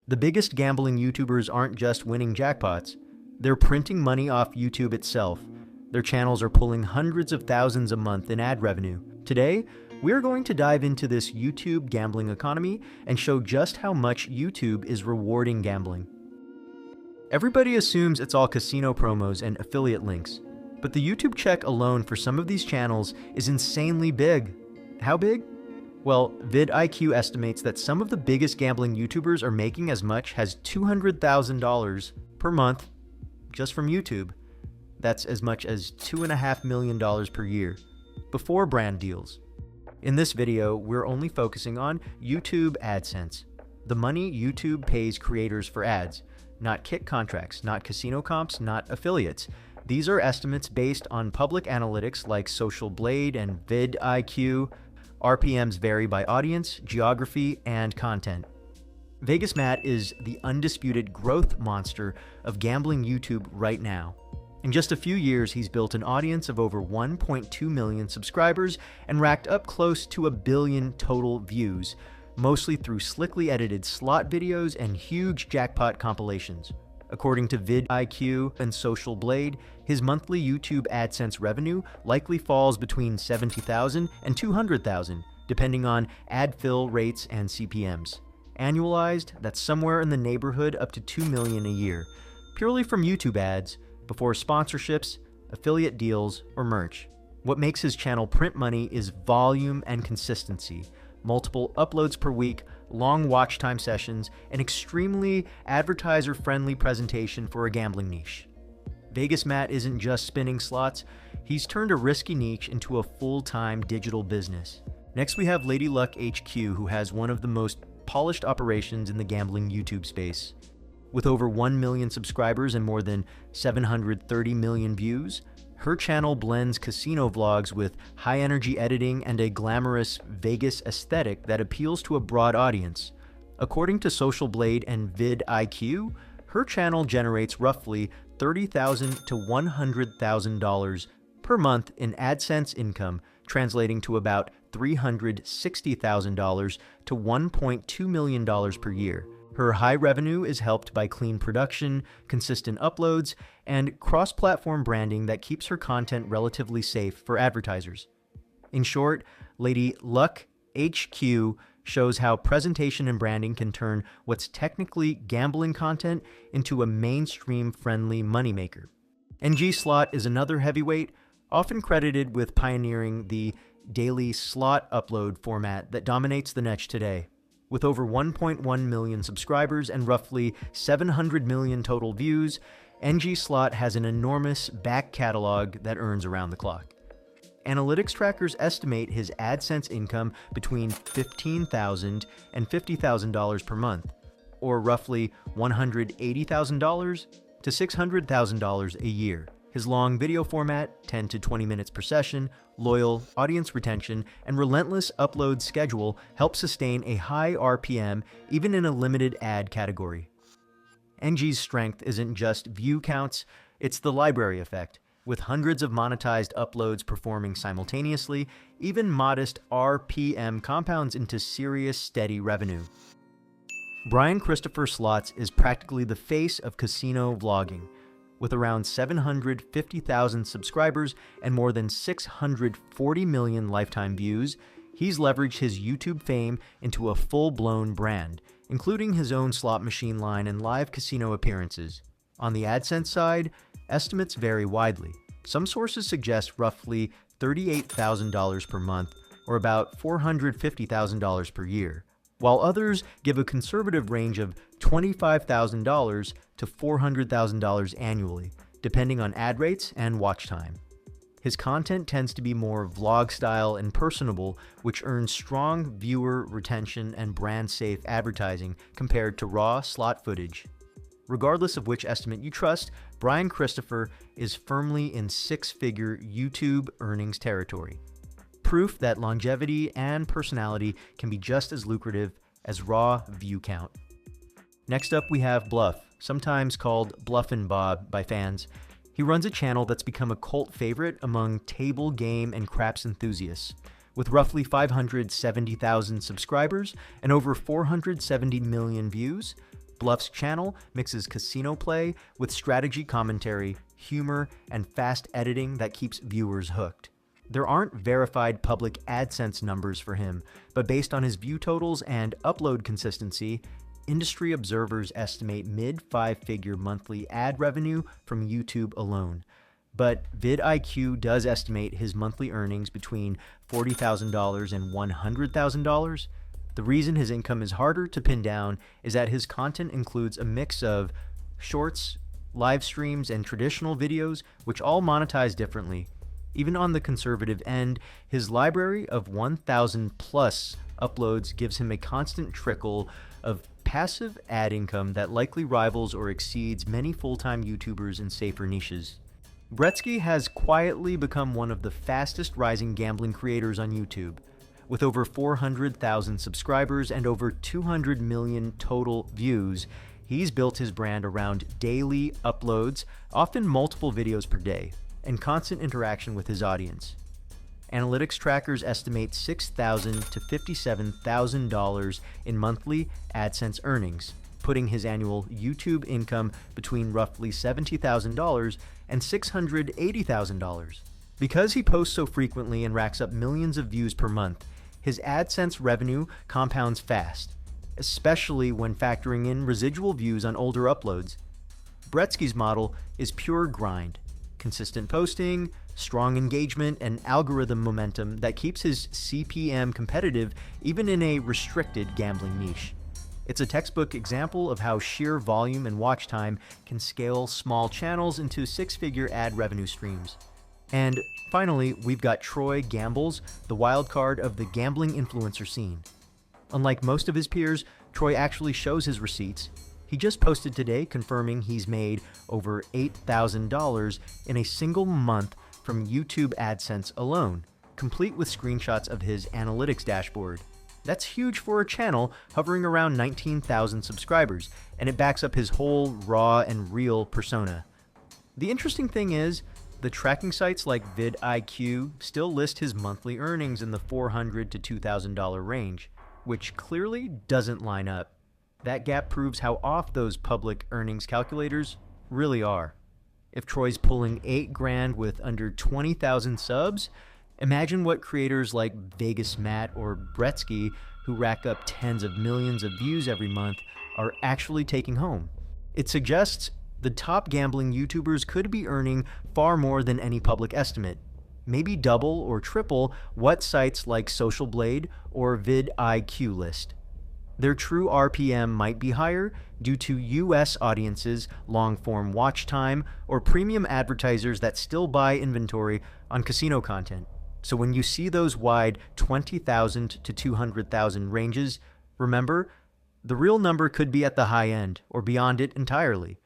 The biggest gambling YouTubers aren't just winning jackpots. They're printing money off YouTube itself. Their channels are pulling hundreds of thousands a month in ad revenue. Today, we're going to dive into this YouTube gambling economy and show just how much YouTube is rewarding gambling. Everybody assumes it's all casino promos and affiliate links, but the YouTube check alone for some of these channels is insanely big. How big? Well, vidIQ estimates that some of the biggest gambling YouTubers are making as much as $200,000 per month just from YouTube. That's as much as $2.5 million per year, before brand deals. In this video, we're only focusing on YouTube AdSense, the money YouTube pays creators for ads, not kick contracts, not casino comps, not affiliates. These are estimates based on public analytics like Social Blade and vidIQ. RPMs vary by audience, geography, and content. Vegas Matt is the undisputed growth monster of gambling YouTube right now. In just a few years, he's built an audience of over 1.2 million subscribers and racked up close to 1 billion total views, mostly through slickly edited slot videos and huge jackpot compilations. According to vidIQ and Social Blade, his monthly YouTube AdSense revenue likely falls between $70,000 and $200,000, depending on ad fill rates and CPMs. Annualized, that's somewhere in the neighborhood up to $2 million a year, purely from YouTube ads, before sponsorships, affiliate deals, or merch. What makes his channel print money is volume and consistency, multiple uploads per week, long watch time sessions, and extremely advertiser-friendly presentation for a gambling niche. Vegas Matt isn't just spinning slots, he's turned a risky niche into a full-time digital business. Next we have Lady Luck HQ, who has one of the most polished operations in the gambling YouTube space. With over 1 million subscribers and more than 730 million views, her channel blends casino vlogs with high-energy editing and a glamorous Vegas aesthetic that appeals to a broad audience. According to Social Blade and vidIQ, her channel generates roughly $30,000 to $100,000 per month in AdSense income, translating to about $360,000 to $1.2 million per year. Her high revenue is helped by clean production, consistent uploads, and cross-platform branding that keeps her content relatively safe for advertisers. In short, Lady Luck HQ shows how presentation and branding can turn what's technically gambling content into a mainstream-friendly moneymaker. NG Slot is another heavyweight, often credited with pioneering the daily slot upload format that dominates the niche today. With over 1.1 million subscribers and roughly 700 million total views, NG Slot has an enormous back catalog that earns around the clock. Analytics trackers estimate his AdSense income between $15,000 and $50,000 per month, or roughly $180,000 to $600,000 a year. His long video format, 10 to 20 minutes per session, loyal audience retention, and relentless upload schedule help sustain a high RPM even in a limited ad category. NG's strength isn't just view counts, it's the library effect. With hundreds of monetized uploads performing simultaneously, even modest RPM compounds into serious, steady revenue. Brian Christopher Slots is practically the face of casino vlogging. With around 750,000 subscribers and more than 640 million lifetime views, he's leveraged his YouTube fame into a full-blown brand, including his own slot machine line and live casino appearances. On the AdSense side, estimates vary widely. Some sources suggest roughly $38,000 per month, or about $450,000 per year, while others give a conservative range of $25,000 to $400,000 annually, depending on ad rates and watch time. His content tends to be more vlog style and personable, which earns strong viewer retention and brand-safe advertising compared to raw slot footage. Regardless of which estimate you trust, Brian Christopher is firmly in six-figure YouTube earnings territory. Proof that longevity and personality can be just as lucrative as raw view count. Next up we have Bluff, sometimes called Bluffin' Bob by fans. He runs a channel that's become a cult favorite among table, game, and craps enthusiasts. With roughly 570,000 subscribers and over 470 million views, Bluff's channel mixes casino play with strategy commentary, humor, and fast editing that keeps viewers hooked. There aren't verified public AdSense numbers for him, but based on his view totals and upload consistency, industry observers estimate mid-five-figure monthly ad revenue from YouTube alone. But vidIQ does estimate his monthly earnings between $40,000 and $100,000. The reason his income is harder to pin down is that his content includes a mix of shorts, live streams, and traditional videos, which all monetize differently. Even on the conservative end, his library of 1,000 plus uploads gives him a constant trickle of passive ad income that likely rivals or exceeds many full-time YouTubers in safer niches. Brettski has quietly become one of the fastest rising gambling creators on YouTube. With over 400,000 subscribers and over 200 million total views, he's built his brand around daily uploads, often multiple videos per day, and constant interaction with his audience. Analytics trackers estimate $6,000 to $57,000 in monthly AdSense earnings, putting his annual YouTube income between roughly $70,000 and $680,000. Because he posts so frequently and racks up millions of views per month, his AdSense revenue compounds fast, especially when factoring in residual views on older uploads. Brettski's model is pure grind, consistent posting, strong engagement, and algorithm momentum that keeps his CPM competitive even in a restricted gambling niche. It's a textbook example of how sheer volume and watch time can scale small channels into six-figure ad revenue streams. And finally, we've got Troy Gambles, the wild card of the gambling influencer scene. Unlike most of his peers, Troy actually shows his receipts. He just posted today confirming he's made over $8,000 in a single month from YouTube AdSense alone, complete with screenshots of his analytics dashboard. That's huge for a channel hovering around 19,000 subscribers, and it backs up his whole raw and real persona. The interesting thing is, the tracking sites like vidIQ still list his monthly earnings in the $400 to $2,000 range, which clearly doesn't line up. That gap proves how off those public earnings calculators really are. If Troy's pulling $8,000 with under 20,000 subs, imagine what creators like Vegas Matt or Brettski, who rack up tens of millions of views every month, are actually taking home. It suggests the top gambling YouTubers could be earning far more than any public estimate, maybe double or triple what sites like Social Blade or vidIQ list. Their true RPM might be higher due to US audiences, long-form watch time, or premium advertisers that still buy inventory on casino content. So when you see those wide 20,000 to 200,000 ranges, remember, the real number could be at the high end or beyond it entirely.